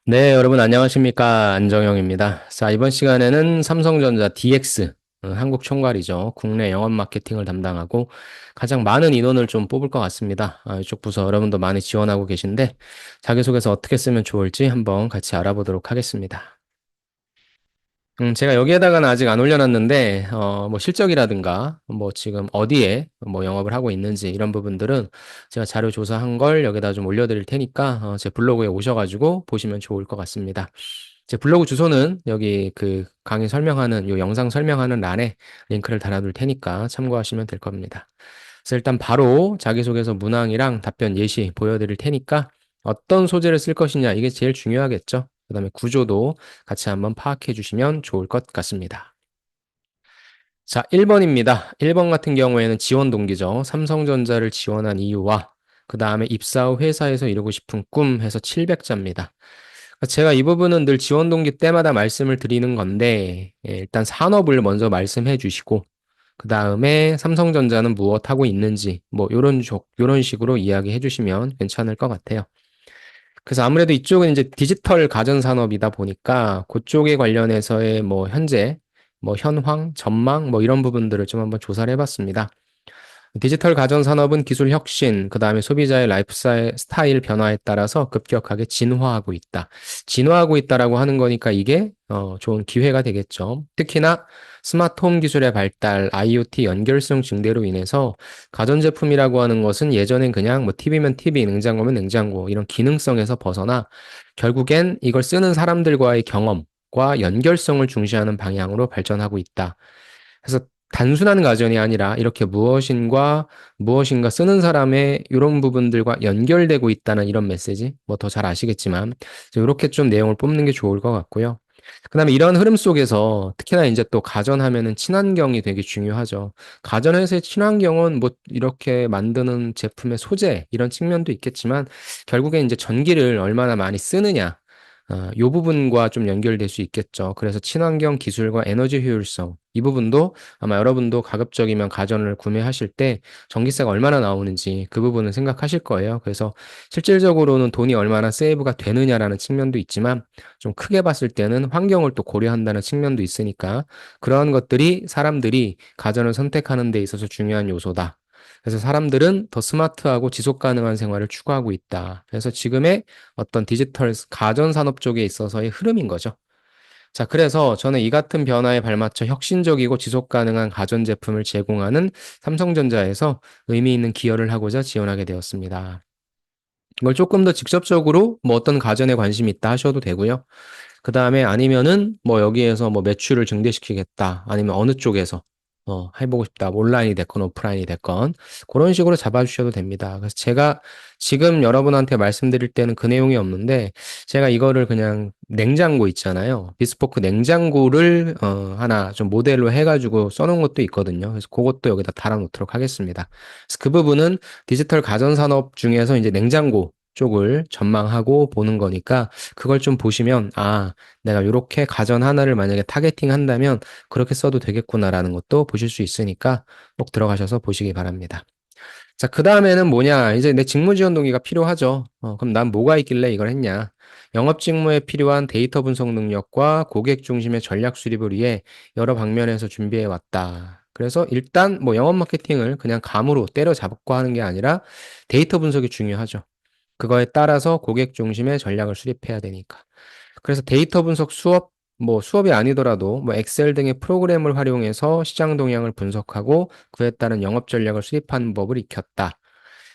네, 여러분 안녕하십니까? 안정영입니다. 자, 이번 시간에는 삼성전자 DX, 한국 총괄이죠. 국내 영업 마케팅을 담당하고 가장 많은 인원을 좀 뽑을 것 같습니다. 이쪽 부서 여러분도 많이 지원하고 계신데 자기소개서 어떻게 쓰면 좋을지 한번 같이 알아보도록 하겠습니다. 제가 여기에다가는 아직 안 올려놨는데, 뭐 실적이라든가, 뭐 지금 어디에 뭐 영업을 하고 있는지 이런 부분들은 제가 자료 조사한 걸 여기다 좀 올려드릴 테니까, 제 블로그에 오셔가지고 보시면 좋을 것 같습니다. 제 블로그 주소는 여기 그 강의 설명하는, 요 영상 설명하는 란에 링크를 달아둘 테니까 참고하시면 될 겁니다. 그래서 일단 바로 자기소개서 문항이랑 답변 예시 보여드릴 테니까 어떤 소재를 쓸 것이냐, 이게 제일 중요하겠죠. 그다음에 구조도 같이 한번 파악해 주시면 좋을 것 같습니다. 자, 1번입니다. 1번 같은 경우에는 지원 동기죠. 삼성전자를 지원한 이유와 그 다음에 입사 후 회사에서 이루고 싶은 꿈 해서 700자입니다. 제가 이 부분은 늘 지원 동기 때마다 말씀을 드리는 건데, 일단 산업을 먼저 말씀해 주시고, 그 다음에 삼성전자는 무엇 하고 있는지, 뭐, 요런 식으로 이야기해 주시면 괜찮을 것 같아요. 그래서 아무래도 이쪽은 이제 디지털 가전 산업이다 보니까 그쪽에 관련해서의 뭐 현재, 뭐 현황, 전망, 뭐 이런 부분들을 좀 한번 조사를 해봤습니다. 디지털 가전 산업은 기술 혁신, 그 다음에 소비자의 라이프 스타일 변화에 따라서 급격하게 진화하고 있다. 진화하고 있다라고 하는 거니까 이게 좋은 기회가 되겠죠. 특히나 스마트홈 기술의 발달, IoT 연결성 증대로 인해서 가전제품이라고 하는 것은 예전엔 그냥 뭐 TV면 TV, 냉장고면 냉장고 이런 기능성에서 벗어나 결국엔 이걸 쓰는 사람들과의 경험과 연결성을 중시하는 방향으로 발전하고 있다. 그래서 단순한 가전이 아니라 이렇게 무엇인가 쓰는 사람의 이런 부분들과 연결되고 있다는 이런 메시지, 뭐 더 잘 아시겠지만, 이렇게 좀 내용을 뽑는 게 좋을 것 같고요. 그 다음에 이런 흐름 속에서 특히나 이제 또 가전하면은 친환경이 되게 중요하죠. 가전에서의 친환경은 뭐 이렇게 만드는 제품의 소재, 이런 측면도 있겠지만, 결국에 이제 전기를 얼마나 많이 쓰느냐, 요 부분과 좀 연결될 수 있겠죠. 그래서 친환경 기술과 에너지 효율성, 이 부분도 아마 여러분도 가급적이면 가전을 구매하실 때 전기세가 얼마나 나오는지 그 부분을 생각하실 거예요. 그래서 실질적으로는 돈이 얼마나 세이브가 되느냐라는 측면도 있지만 좀 크게 봤을 때는 환경을 또 고려한다는 측면도 있으니까 그러한 것들이 사람들이 가전을 선택하는 데 있어서 중요한 요소다. 그래서 사람들은 더 스마트하고 지속 가능한 생활을 추구하고 있다. 그래서 지금의 어떤 디지털 가전 산업 쪽에 있어서의 흐름인 거죠. 자, 그래서 저는 이 같은 변화에 발맞춰 혁신적이고 지속 가능한 가전 제품을 제공하는 삼성전자에서 의미 있는 기여를 하고자 지원하게 되었습니다. 이걸 조금 더 직접적으로 뭐 어떤 가전에 관심이 있다 하셔도 되고요. 그 다음에 아니면은 뭐 여기에서 뭐 매출을 증대시키겠다. 아니면 어느 쪽에서 해보고 싶다. 뭐 온라인이 됐건 오프라인이 됐건 그런 식으로 잡아주셔도 됩니다. 그래서 제가 지금 여러분한테 말씀드릴 때는 그 내용이 없는데 제가 이거를 그냥 냉장고 있잖아요. 비스포크 냉장고를 하나 좀 모델로 해가지고 써놓은 것도 있거든요. 그래서 그것도 여기다 달아놓도록 하겠습니다. 그래서 그 부분은 디지털 가전 산업 중에서 이제 냉장고 쪽을 전망하고 보는 거니까 그걸 좀 보시면 내가 요렇게 가전 하나를 만약에 타겟팅 한다면 그렇게 써도 되겠구나라는 것도 보실 수 있으니까 꼭 들어가셔서 보시기 바랍니다. 자, 그 다음에는 뭐냐? 이제 내 직무 지원 동기가 필요하죠. 그럼 난 뭐가 있길래 이걸 했냐? 영업 직무에 필요한 데이터 분석 능력과 고객 중심의 전략 수립을 위해 여러 방면에서 준비해 왔다. 그래서 일단 뭐 영업 마케팅을 그냥 감으로 때려잡고 하는 게 아니라 데이터 분석이 중요하죠. 그거에 따라서 고객 중심의 전략을 수립해야 되니까. 그래서 데이터 분석 수업, 뭐 수업이 아니더라도 뭐 엑셀 등의 프로그램을 활용해서 시장 동향을 분석하고 그에 따른 영업 전략을 수립하는 법을 익혔다.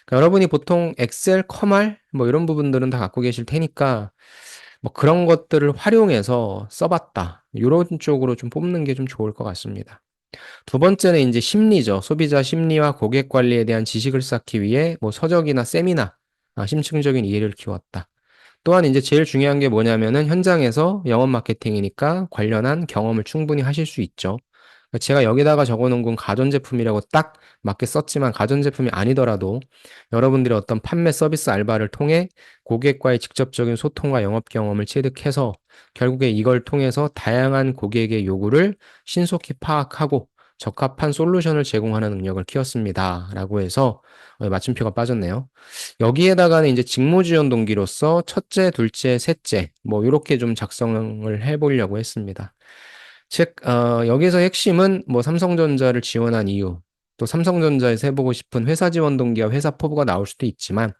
그러니까 여러분이 보통 엑셀, 커말 뭐 이런 부분들은 다 갖고 계실 테니까 뭐 그런 것들을 활용해서 써봤다. 이런 쪽으로 좀 뽑는 게 좀 좋을 것 같습니다. 두 번째는 이제 심리죠. 소비자 심리와 고객 관리에 대한 지식을 쌓기 위해 뭐 서적이나 세미나, 심층적인 이해를 키웠다. 또한 이제 제일 중요한 게 뭐냐면은 현장에서 영업 마케팅이니까 관련한 경험을 충분히 하실 수 있죠. 그러니까 제가 여기다가 적어 놓은 건 가전제품이라고 딱 맞게 썼지만 가전제품이 아니더라도 여러분들이 어떤 판매 서비스 알바를 통해 고객과의 직접적인 소통과 영업 경험을 체득해서 결국에 이걸 통해서 다양한 고객의 요구를 신속히 파악하고 적합한 솔루션을 제공하는 능력을 키웠습니다. 라고 해서 마침표가 빠졌네요. 여기에다가는 이제 직무 지원 동기로서 첫째, 둘째, 셋째 뭐 요렇게 좀 작성을 해보려고 했습니다. 즉, 여기서 핵심은 뭐 삼성전자를 지원한 이유, 또 삼성전자에서 해보고 싶은 회사 지원 동기와 회사 포부가 나올 수도 있지만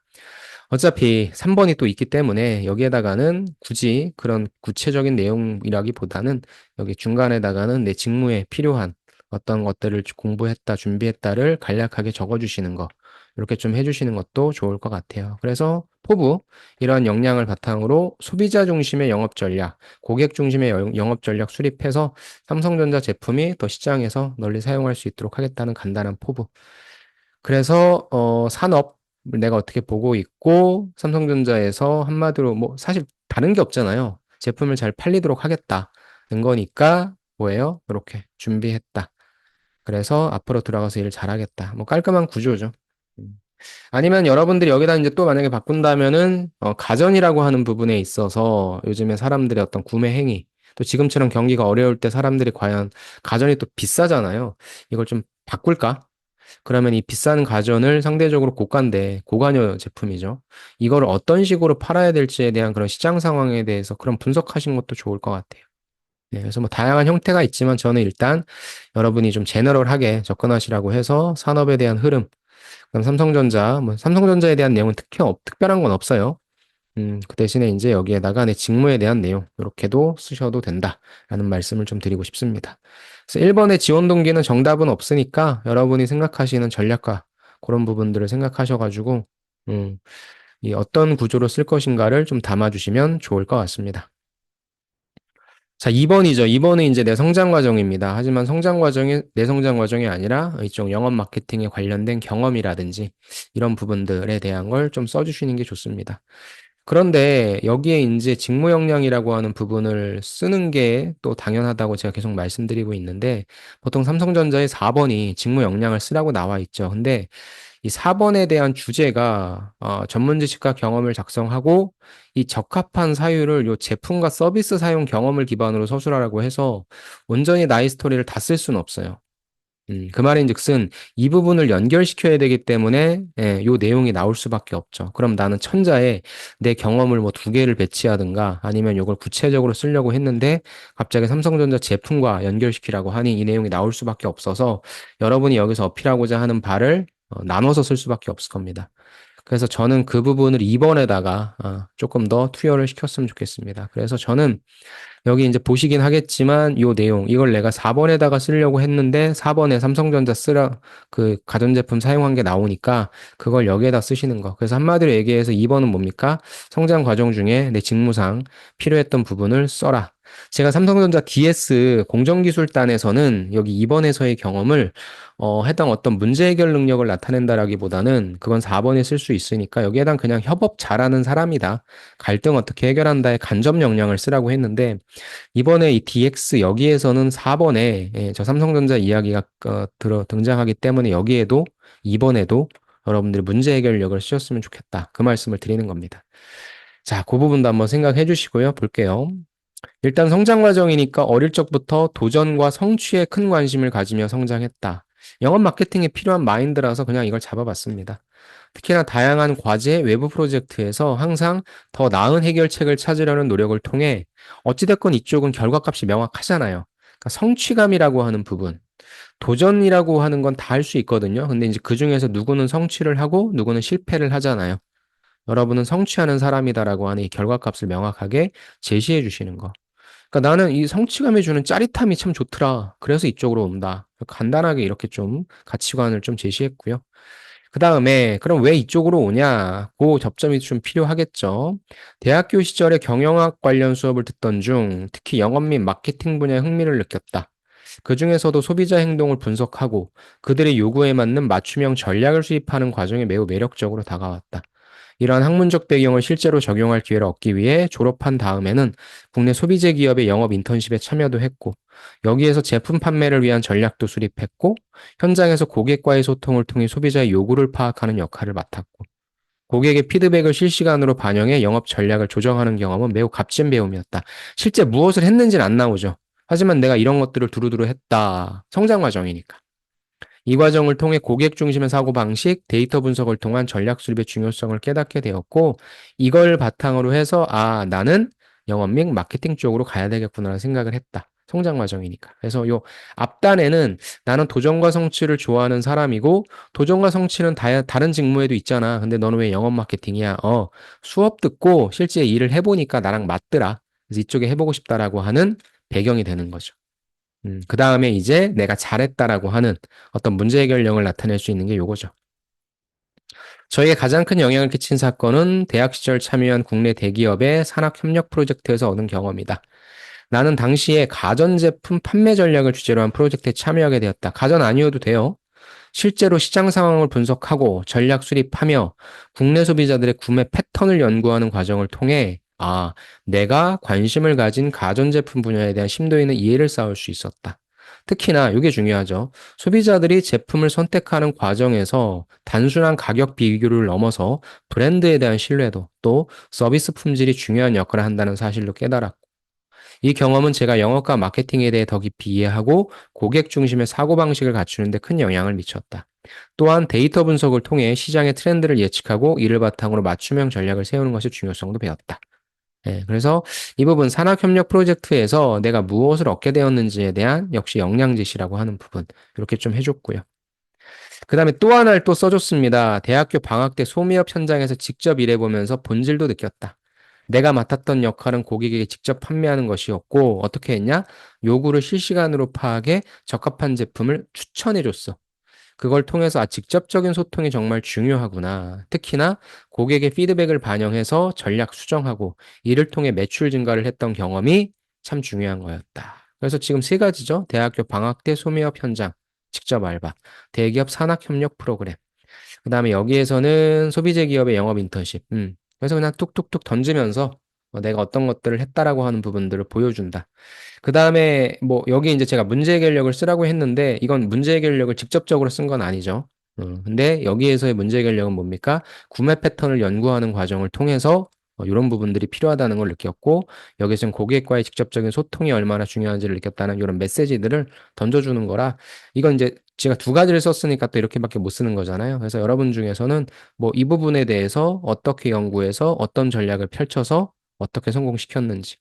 어차피 3번이 또 있기 때문에 여기에다가는 굳이 그런 구체적인 내용이라기보다는 여기 중간에다가는 내 직무에 필요한 어떤 것들을 공부했다, 준비했다를 간략하게 적어주시는 거. 이렇게 좀 해주시는 것도 좋을 것 같아요. 그래서 포부, 이러한 역량을 바탕으로 소비자 중심의 영업 전략, 고객 중심의 영업 전략 수립해서 삼성전자 제품이 더 시장에서 널리 사용할 수 있도록 하겠다는 간단한 포부. 그래서 산업을 내가 어떻게 보고 있고 삼성전자에서 한마디로 뭐 사실 다른 게 없잖아요. 제품을 잘 팔리도록 하겠다는 거니까 뭐예요? 이렇게 준비했다. 그래서 앞으로 들어가서 일을 잘하겠다. 뭐 깔끔한 구조죠. 음. 아니면 여러분들이 여기다 이제 또 만약에 바꾼다면은 가전이라고 하는 부분에 있어서 요즘에 사람들의 어떤 구매 행위 또 지금처럼 경기가 어려울 때 사람들이 과연 가전이 또 비싸잖아요. 이걸 좀 바꿀까? 그러면 이 비싼 가전을 상대적으로 고가인데 고가녀 제품이죠. 이걸 어떤 식으로 팔아야 될지에 대한 그런 시장 상황에 대해서 그런 분석하시는 것도 좋을 것 같아요. 네, 그래서 뭐 다양한 형태가 있지만 저는 일단 여러분이 좀 제너럴하게 접근하시라고 해서 산업에 대한 흐름, 그럼 삼성전자, 뭐 삼성전자에 대한 내용은 특별한 건 없어요. 그 대신에 이제 여기에다가 내 직무에 대한 내용, 이렇게도 쓰셔도 된다라는 말씀을 좀 드리고 싶습니다. 그래서 1번의 지원 동기는 정답은 없으니까 여러분이 생각하시는 전략과 그런 부분들을 생각하셔가지고, 음, 이 어떤 구조로 쓸 것인가를 좀 담아주시면 좋을 것 같습니다. 자, 2번이죠. 2번은 이제 내 성장 과정입니다. 하지만 성장 과정이 내 성장 과정이 아니라 이쪽 영업 마케팅에 관련된 경험이라든지 이런 부분들에 대한 걸 좀 써주시는 게 좋습니다. 그런데 여기에 이제 직무 역량이라고 하는 부분을 쓰는 게 또 당연하다고 제가 계속 말씀드리고 있는데 보통 삼성전자의 4번이 직무 역량을 쓰라고 나와 있죠. 근데 이 4번에 대한 주제가 전문 지식과 경험을 작성하고 이 적합한 사유를 요 제품과 서비스 사용 경험을 기반으로 서술하라고 해서 온전히 나의 스토리를 다 쓸 수는 없어요. 그 말인즉슨 이 부분을 연결시켜야 되기 때문에 예, 요 내용이 나올 수밖에 없죠. 그럼 나는 천자에 내 경험을 뭐 두 개를 배치하든가 아니면 요걸 구체적으로 쓰려고 했는데 갑자기 삼성전자 제품과 연결시키라고 하니 이 내용이 나올 수밖에 없어서 여러분이 여기서 어필하고자 하는 바를 나눠서 쓸 수밖에 없을 겁니다. 그래서 저는 그 부분을 2번에다가 조금 더 투여를 시켰으면 좋겠습니다. 그래서 저는 여기 이제 보시긴 하겠지만 요 내용 이걸 내가 4번에다가 쓰려고 했는데 4번에 삼성전자 쓰라 그 가전제품 사용한 게 나오니까 그걸 여기에다 쓰시는 거. 그래서 한마디로 얘기해서 2번은 뭡니까? 성장 과정 중에 내 직무상 필요했던 부분을 써라. 제가 삼성전자 DS 공정기술단에서는 여기 2번에서의 경험을 해당 어떤 문제 해결 능력을 나타낸다라기보다는 그건 4번에 쓸 수 있으니까 여기에 단 그냥 협업 잘하는 사람이다. 갈등 어떻게 해결한다의 간접 역량을 쓰라고 했는데 이번에 이 DX 여기에서는 4번에 저 삼성전자 이야기가 등장하기 때문에 여기에도 2번에도 여러분들이 문제 해결력을 쓰셨으면 좋겠다. 그 말씀을 드리는 겁니다. 자, 그 부분도 한번 생각해 주시고요. 볼게요. 일단 성장 과정이니까 어릴 적부터 도전과 성취에 큰 관심을 가지며 성장했다. 영업 마케팅에 필요한 마인드라서 그냥 이걸 잡아봤습니다. 특히나 다양한 과제, 외부 프로젝트에서 항상 더 나은 해결책을 찾으려는 노력을 통해 어찌됐건 이쪽은 결과값이 명확하잖아요. 그러니까 성취감이라고 하는 부분, 도전이라고 하는 건 다 할 수 있거든요. 근데 이제 그 중에서 누구는 성취를 하고 누구는 실패를 하잖아요. 여러분은 성취하는 사람이다라고 하는 이 결과값을 명확하게 제시해 주시는 거. 그러니까 나는 이 성취감이 주는 짜릿함이 참 좋더라. 그래서 이쪽으로 온다. 간단하게 이렇게 좀 가치관을 좀 제시했고요. 그 다음에 그럼 왜 이쪽으로 오냐? 그 접점이 좀 필요하겠죠. 대학교 시절에 경영학 관련 수업을 듣던 중 특히 영업 및 마케팅 분야에 흥미를 느꼈다. 그 중에서도 소비자 행동을 분석하고 그들의 요구에 맞는 맞춤형 전략을 수립하는 과정이 매우 매력적으로 다가왔다. 이러한 학문적 배경을 실제로 적용할 기회를 얻기 위해 졸업한 다음에는 국내 소비재 기업의 영업 인턴십에 참여도 했고, 여기에서 제품 판매를 위한 전략도 수립했고, 현장에서 고객과의 소통을 통해 소비자의 요구를 파악하는 역할을 맡았고, 고객의 피드백을 실시간으로 반영해 영업 전략을 조정하는 경험은 매우 값진 배움이었다. 실제 무엇을 했는지는 안 나오죠. 하지만 내가 이런 것들을 두루두루 했다. 성장 과정이니까. 이 과정을 통해 고객 중심의 사고방식, 데이터 분석을 통한 전략 수립의 중요성을 깨닫게 되었고, 이걸 바탕으로 해서, 아, 나는 영업 및 마케팅 쪽으로 가야 되겠구나라는 생각을 했다. 성장 과정이니까. 그래서 요 앞단에는 나는 도전과 성취를 좋아하는 사람이고, 도전과 성취는 다른 직무에도 있잖아. 근데 너는 왜 영업 마케팅이야? 수업 듣고 실제 일을 해보니까 나랑 맞더라. 그래서 이쪽에 해보고 싶다라고 하는 배경이 되는 거죠. 그 다음에 이제 내가 잘했다라고 하는 어떤 문제 해결력을 나타낼 수 있는 게 요거죠. 저에게 가장 큰 영향을 끼친 사건은 대학 시절 참여한 국내 대기업의 산학협력 프로젝트에서 얻은 경험이다. 나는 당시에 가전제품 판매 전략을 주제로 한 프로젝트에 참여하게 되었다. 가전 아니어도 돼요. 실제로 시장 상황을 분석하고 전략 수립하며 국내 소비자들의 구매 패턴을 연구하는 과정을 통해 내가 관심을 가진 가전제품 분야에 대한 심도 있는 이해를 쌓을 수 있었다. 특히나 이게 중요하죠. 소비자들이 제품을 선택하는 과정에서 단순한 가격 비교를 넘어서 브랜드에 대한 신뢰도 또 서비스 품질이 중요한 역할을 한다는 사실도 깨달았고 이 경험은 제가 영업과 마케팅에 대해 더 깊이 이해하고 고객 중심의 사고방식을 갖추는 데 큰 영향을 미쳤다. 또한 데이터 분석을 통해 시장의 트렌드를 예측하고 이를 바탕으로 맞춤형 전략을 세우는 것의 중요성도 배웠다. 예, 그래서 이 부분 산학협력 프로젝트에서 내가 무엇을 얻게 되었는지에 대한 역시 역량지시라고 하는 부분 이렇게 좀 해줬고요. 그 다음에 또 하나를 또 써줬습니다. 대학교 방학 때 소미업 현장에서 직접 일해보면서 본질도 느꼈다. 내가 맡았던 역할은 고객에게 직접 판매하는 것이었고 어떻게 했냐? 요구를 실시간으로 파악해 적합한 제품을 추천해줬어. 그걸 통해서 직접적인 소통이 정말 중요하구나. 특히나 고객의 피드백을 반영해서 전략 수정하고 이를 통해 매출 증가를 했던 경험이 참 중요한 거였다. 그래서 지금 세 가지죠. 대학교 방학 때 소매업 현장, 직접 알바, 대기업 산학협력 프로그램. 그다음에 여기에서는 소비재 기업의 영업 인턴십. 그래서 그냥 뚝뚝뚝 던지면서 내가 어떤 것들을 했다라고 하는 부분들을 보여준다. 그다음에 뭐 여기 이제 제가 문제 해결력을 쓰라고 했는데 이건 문제 해결력을 직접적으로 쓴 건 아니죠. 근데 여기에서의 문제 해결력은 뭡니까? 구매 패턴을 연구하는 과정을 통해서 이런 부분들이 필요하다는 걸 느꼈고 여기서는 고객과의 직접적인 소통이 얼마나 중요한지를 느꼈다는 이런 메시지들을 던져주는 거라 이건 이제 제가 두 가지를 썼으니까 또 이렇게밖에 못 쓰는 거잖아요. 그래서 여러분 중에서는 뭐 이 부분에 대해서 어떻게 연구해서 어떤 전략을 펼쳐서 어떻게 성공시켰는지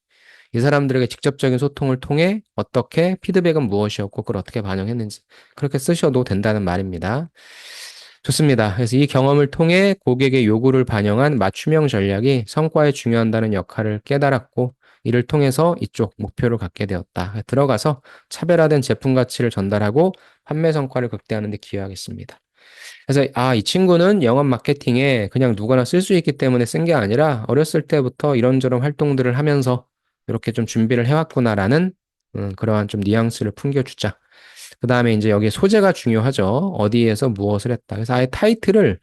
이 사람들에게 직접적인 소통을 통해 어떻게 피드백은 무엇이었고 그걸 어떻게 반영했는지 그렇게 쓰셔도 된다는 말입니다. 좋습니다. 그래서 이 경험을 통해 고객의 요구를 반영한 맞춤형 전략이 성과에 중요한다는 역할을 깨달았고 이를 통해서 이쪽 목표를 갖게 되었다. 들어가서 차별화된 제품 가치를 전달하고 판매 성과를 극대화하는 데 기여하겠습니다. 그래서 이 친구는 영업 마케팅에 그냥 누구나 쓸 수 있기 때문에 쓴 게 아니라 어렸을 때부터 이런저런 활동들을 하면서 이렇게 좀 준비를 해왔구나라는 그러한 좀 뉘앙스를 풍겨주자. 그 다음에 이제 여기 소재가 중요하죠. 어디에서 무엇을 했다. 그래서 아예 타이틀을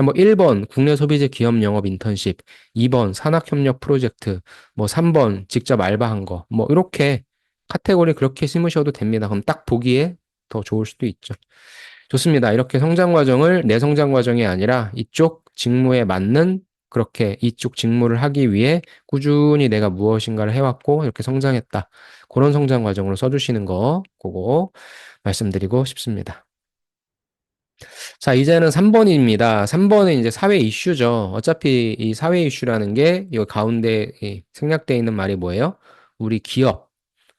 뭐 1번 국내 소비재 기업 영업 인턴십, 2번 산학협력 프로젝트, 뭐 3번 직접 알바한 거, 뭐 이렇게 카테고리 그렇게 심으셔도 됩니다. 그럼 딱 보기에 더 좋을 수도 있죠. 좋습니다. 이렇게 성장 과정을 내 성장 과정이 아니라 이쪽 직무에 맞는 그렇게 이쪽 직무를 하기 위해 꾸준히 내가 무엇인가를 해왔고 이렇게 성장했다. 그런 성장 과정으로 써주시는 거 그거 말씀드리고 싶습니다. 자, 이제는 3번입니다. 3번은 이제 사회 이슈죠. 어차피 이 사회 이슈라는 게 이 가운데 생략되어 있는 말이 뭐예요? 우리 기업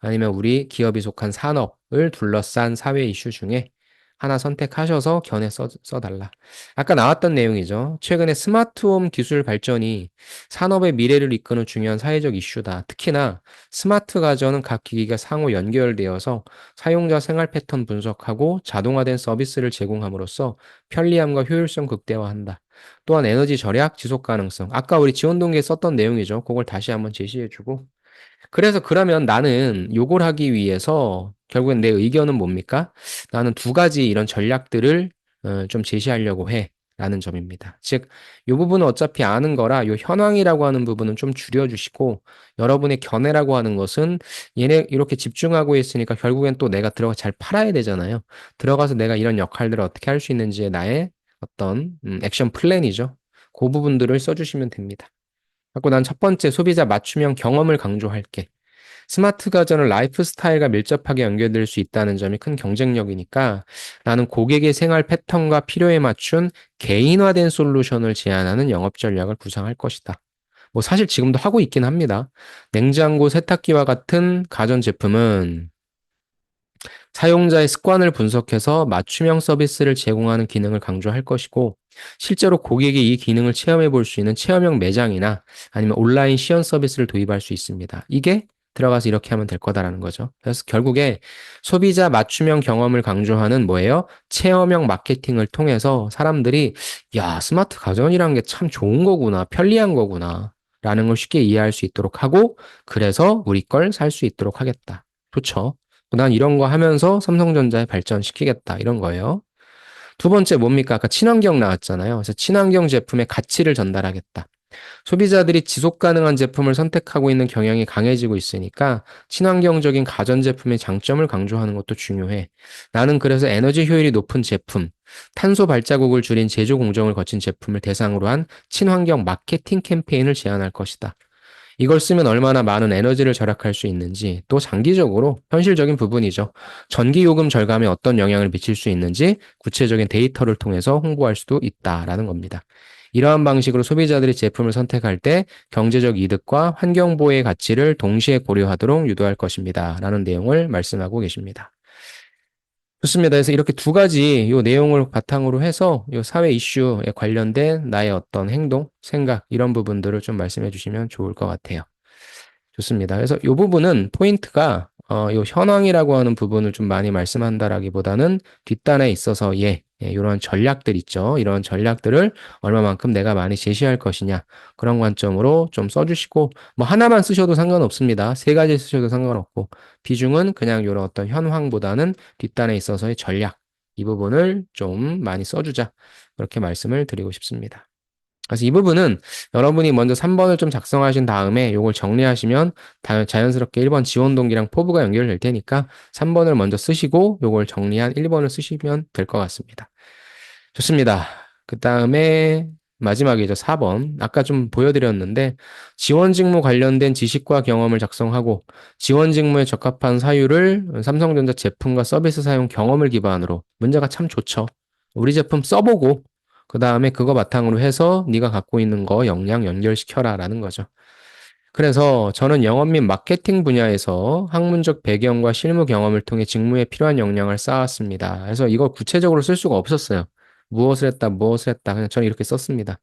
아니면 우리 기업이 속한 산업을 둘러싼 사회 이슈 중에 하나 선택하셔서 견해 써달라. 아까 나왔던 내용이죠. 최근에 스마트홈 기술 발전이 산업의 미래를 이끄는 중요한 사회적 이슈다. 특히나 스마트 가전은 각 기기가 상호 연결되어서 사용자 생활 패턴 분석하고 자동화된 서비스를 제공함으로써 편리함과 효율성 극대화한다. 또한 에너지 절약, 지속 가능성. 아까 우리 지원동기에 썼던 내용이죠. 그걸 다시 한번 제시해주고 그래서 그러면 나는 요걸 하기 위해서 결국엔 내 의견은 뭡니까? 나는 두 가지 이런 전략들을 좀 제시하려고 해. 라는 점입니다. 즉, 요 부분은 어차피 아는 거라 요 현황이라고 하는 부분은 좀 줄여주시고 여러분의 견해라고 하는 것은 얘네 이렇게 집중하고 있으니까 결국엔 또 내가 들어가 잘 팔아야 되잖아요. 들어가서 내가 이런 역할들을 어떻게 할 수 있는지에 나의 어떤 액션 플랜이죠. 그 부분들을 써주시면 됩니다. 갖고 난 첫 번째 소비자 맞춤형 경험을 강조할게. 스마트 가전은 라이프 스타일과 밀접하게 연결될 수 있다는 점이 큰 경쟁력이니까 나는 고객의 생활 패턴과 필요에 맞춘 개인화된 솔루션을 제안하는 영업 전략을 구상할 것이다. 뭐 사실 지금도 하고 있긴 합니다. 냉장고, 세탁기와 같은 가전 제품은 사용자의 습관을 분석해서 맞춤형 서비스를 제공하는 기능을 강조할 것이고, 실제로 고객이 이 기능을 체험해 볼 수 있는 체험형 매장이나 아니면 온라인 시연 서비스를 도입할 수 있습니다. 이게 들어가서 이렇게 하면 될 거다라는 거죠. 그래서 결국에 소비자 맞춤형 경험을 강조하는 뭐예요? 체험형 마케팅을 통해서 사람들이 야, 스마트 가전이란 게 참 좋은 거구나, 편리한 거구나, 라는 걸 쉽게 이해할 수 있도록 하고, 그래서 우리 걸 살 수 있도록 하겠다. 좋죠. 난 이런 거 하면서 삼성전자에 발전시키겠다. 이런 거예요. 두 번째 뭡니까? 아까 친환경 나왔잖아요. 그래서 친환경 제품의 가치를 전달하겠다. 소비자들이 지속 가능한 제품을 선택하고 있는 경향이 강해지고 있으니까 친환경적인 가전제품의 장점을 강조하는 것도 중요해. 나는 그래서 에너지 효율이 높은 제품, 탄소 발자국을 줄인 제조 공정을 거친 제품을 대상으로 한 친환경 마케팅 캠페인을 제안할 것이다. 이걸 쓰면 얼마나 많은 에너지를 절약할 수 있는지, 또 장기적으로 현실적인 부분이죠. 전기요금 절감에 어떤 영향을 미칠 수 있는지 구체적인 데이터를 통해서 홍보할 수도 있다라는 겁니다. 이러한 방식으로 소비자들이 제품을 선택할 때 경제적 이득과 환경보호의 가치를 동시에 고려하도록 유도할 것입니다. 라는 내용을 말씀하고 계십니다. 좋습니다. 그래서 이렇게 두 가지 요 내용을 바탕으로 해서 요 사회 이슈에 관련된 나의 어떤 행동, 생각 이런 부분들을 좀 말씀해 주시면 좋을 것 같아요. 좋습니다. 그래서 요 부분은 포인트가 요 현황이라고 하는 부분을 좀 많이 말씀한다라기보다는 뒷단에 있어서 이런 전략들 있죠. 이런 전략들을 얼마만큼 내가 많이 제시할 것이냐 그런 관점으로 좀 써주시고 뭐 하나만 쓰셔도 상관없습니다. 세 가지 쓰셔도 상관없고 비중은 그냥 이런 어떤 현황보다는 뒷단에 있어서의 전략 이 부분을 좀 많이 써주자 그렇게 말씀을 드리고 싶습니다. 그래서 이 부분은 여러분이 먼저 3번을 좀 작성하신 다음에 이걸 정리하시면 자연스럽게 1번 지원 동기랑 포부가 연결될 테니까 3번을 먼저 쓰시고 이걸 정리한 1번을 쓰시면 될 것 같습니다. 좋습니다. 그 다음에 마지막이죠. 4번. 아까 좀 보여드렸는데 지원 직무 관련된 지식과 경험을 작성하고 지원 직무에 적합한 사유를 삼성전자 제품과 서비스 사용 경험을 기반으로 문제가 참 좋죠. 우리 제품 써보고 그 다음에 그거 바탕으로 해서 네가 갖고 있는 거 역량 연결시켜라 라는 거죠. 그래서 저는 영업 및 마케팅 분야에서 학문적 배경과 실무 경험을 통해 직무에 필요한 역량을 쌓았습니다. 그래서 이걸 구체적으로 쓸 수가 없었어요. 무엇을 했다. 그냥 저는 이렇게 썼습니다.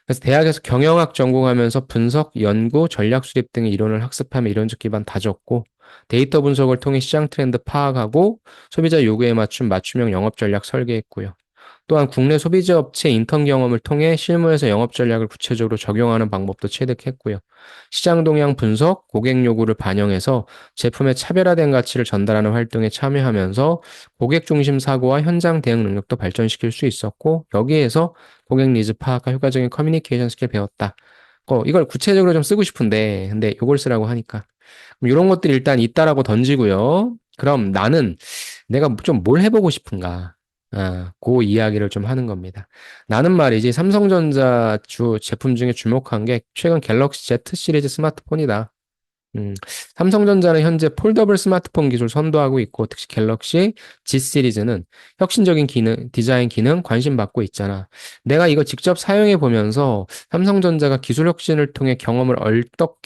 그래서 대학에서 경영학 전공하면서 분석, 연구, 전략 수립 등의 이론을 학습하며 이론적 기반 다졌고 데이터 분석을 통해 시장 트렌드 파악하고 소비자 요구에 맞춘 맞춤형 영업 전략 설계했고요. 또한 국내 소비자 업체 인턴 경험을 통해 실무에서 영업 전략을 구체적으로 적용하는 방법도 체득했고요. 시장 동향 분석, 고객 요구를 반영해서 제품의 차별화된 가치를 전달하는 활동에 참여하면서 고객 중심 사고와 현장 대응 능력도 발전시킬 수 있었고 여기에서 고객 니즈 파악과 효과적인 커뮤니케이션 스킬 배웠다. 이걸 구체적으로 좀 쓰고 싶은데 근데 이걸 쓰라고 하니까 이런 것들이 일단 있다라고 던지고요. 그럼 나는 내가 좀 뭘 해보고 싶은가? 그 이야기를 좀 하는 겁니다. 나는 말이지 삼성전자 주 제품 중에 주목한 게 최근 갤럭시 Z 시리즈 스마트폰이다. 음, 삼성전자는 현재 폴더블 스마트폰 기술 선도하고 있고, 특히 갤럭시 G 시리즈는 혁신적인 기능, 디자인 기능 관심 받고 있잖아. 내가 이거 직접 사용해 보면서 삼성전자가 기술 혁신을 통해 경험을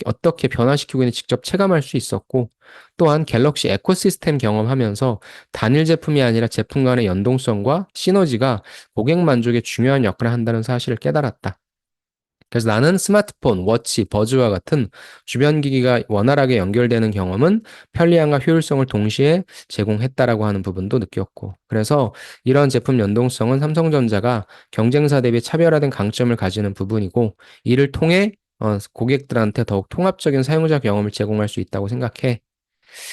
어떻게 변화시키고 있는지 직접 체감할 수 있었고, 또한 갤럭시 에코시스템 경험하면서 단일 제품이 아니라 제품 간의 연동성과 시너지가 고객 만족에 중요한 역할을 한다는 사실을 깨달았다. 그래서 나는 스마트폰, 워치, 버즈와 같은 주변 기기가 원활하게 연결되는 경험은 편리함과 효율성을 동시에 제공했다라고 하는 부분도 느꼈고. 그래서 이런 제품 연동성은 삼성전자가 경쟁사 대비 차별화된 강점을 가지는 부분이고, 이를 통해 고객들한테 더욱 통합적인 사용자 경험을 제공할 수 있다고 생각해.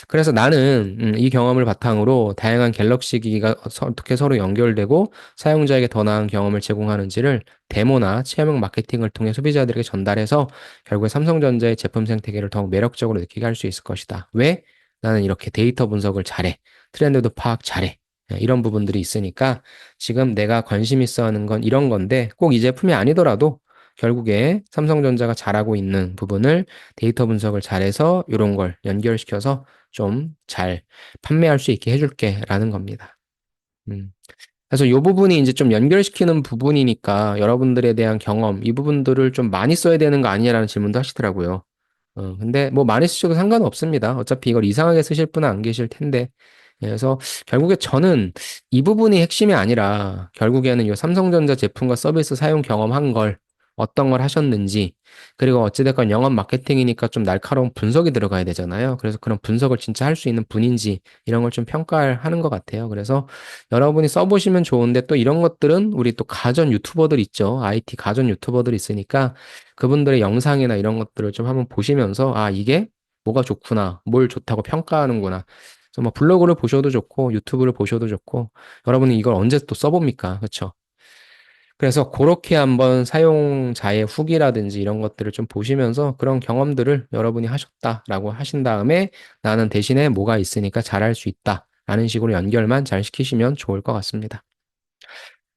그래서 나는 이 경험을 바탕으로 다양한 갤럭시 기기가 어떻게 서로 연결되고 사용자에게 더 나은 경험을 제공하는지를 데모나 체험형 마케팅을 통해 소비자들에게 전달해서 결국에 삼성전자의 제품 생태계를 더욱 매력적으로 느끼게 할 수 있을 것이다. 왜? 나는 이렇게 데이터 분석을 잘해. 트렌드도 파악 잘해. 이런 부분들이 있으니까 지금 내가 관심 있어 하는 건 이런 건데 꼭 이 제품이 아니더라도 결국에 삼성전자가 잘하고 있는 부분을 데이터 분석을 잘해서 이런 걸 연결시켜서 좀 잘 판매할 수 있게 해줄게라는 겁니다. 음. 그래서 이 부분이 이제 좀 연결시키는 부분이니까 여러분들에 대한 경험, 이 부분들을 좀 많이 써야 되는 거 아니냐라는 질문도 하시더라고요. 근데 뭐 많이 쓰셔도 상관은 없습니다. 어차피 이걸 이상하게 쓰실 분은 안 계실 텐데. 그래서 결국에 저는 이 부분이 핵심이 아니라 결국에는 이 삼성전자 제품과 서비스 사용 경험한 걸 어떤 걸 하셨는지 그리고 어찌됐건 영업 마케팅이니까 좀 날카로운 분석이 들어가야 되잖아요. 그래서 그런 분석을 진짜 할 수 있는 분인지 이런 걸 좀 평가하는 것 같아요. 그래서 여러분이 써보시면 좋은데 또 이런 것들은 우리 또 가전 유튜버들 있죠. IT 가전 유튜버들 있으니까 그분들의 영상이나 이런 것들을 좀 한번 보시면서 아, 이게 뭐가 좋구나, 뭘 좋다고 평가하는구나. 그래서 뭐 블로그를 보셔도 좋고 유튜브를 보셔도 좋고 여러분이 이걸 언제 또 써봅니까? 그렇죠? 그래서 그렇게 한번 사용자의 후기라든지 이런 것들을 좀 보시면서 그런 경험들을 여러분이 하셨다라고 하신 다음에 나는 대신에 뭐가 있으니까 잘할 수 있다. 라는 식으로 연결만 잘 시키시면 좋을 것 같습니다.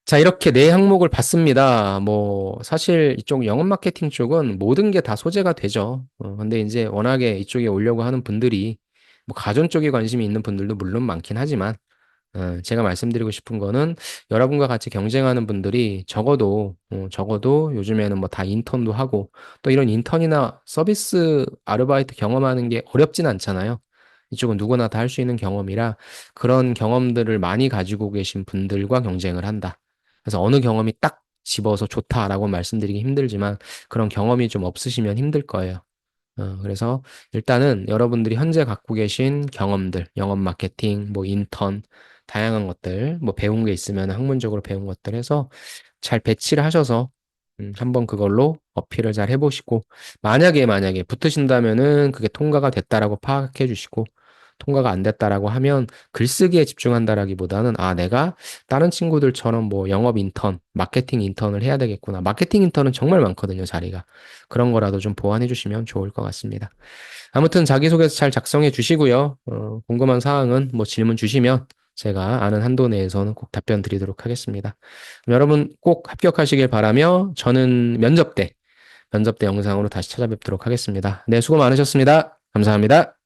자, 이렇게 네 항목을 봤습니다. 뭐, 사실 이쪽 영업 마케팅 쪽은 모든 게 다 소재가 되죠. 근데 이제 워낙에 이쪽에 오려고 하는 분들이 뭐 가전 쪽에 관심이 있는 분들도 물론 많긴 하지만 제가 말씀드리고 싶은 거는 여러분과 같이 경쟁하는 분들이 적어도 요즘에는 뭐 다 인턴도 하고 또 이런 인턴이나 서비스 아르바이트 경험하는 게 어렵진 않잖아요. 이쪽은 누구나 다 할 수 있는 경험이라 그런 경험들을 많이 가지고 계신 분들과 경쟁을 한다. 그래서 어느 경험이 딱 집어서 좋다라고 말씀드리기 힘들지만 그런 경험이 좀 없으시면 힘들 거예요. 그래서 일단은 여러분들이 현재 갖고 계신 경험들, 영업 마케팅, 뭐 인턴, 다양한 것들, 뭐 배운 게 있으면 학문적으로 배운 것들 해서 잘 배치를 하셔서 한번 그걸로 어필을 잘 해보시고 만약에 붙으신다면은 그게 통과가 됐다라고 파악해 주시고 통과가 안 됐다라고 하면 글쓰기에 집중한다라기보다는 아 내가 다른 친구들처럼 뭐 영업 인턴, 마케팅 인턴을 해야 되겠구나. 마케팅 인턴은 정말 많거든요, 자리가. 그런 거라도 좀 보완해 주시면 좋을 것 같습니다. 아무튼 자기소개서 잘 작성해 주시고요. 궁금한 사항은 뭐 질문 주시면 제가 아는 한도 내에서는 꼭 답변 드리도록 하겠습니다. 여러분 꼭 합격하시길 바라며 저는 면접 때 영상으로 다시 찾아뵙도록 하겠습니다. 네, 수고 많으셨습니다. 감사합니다.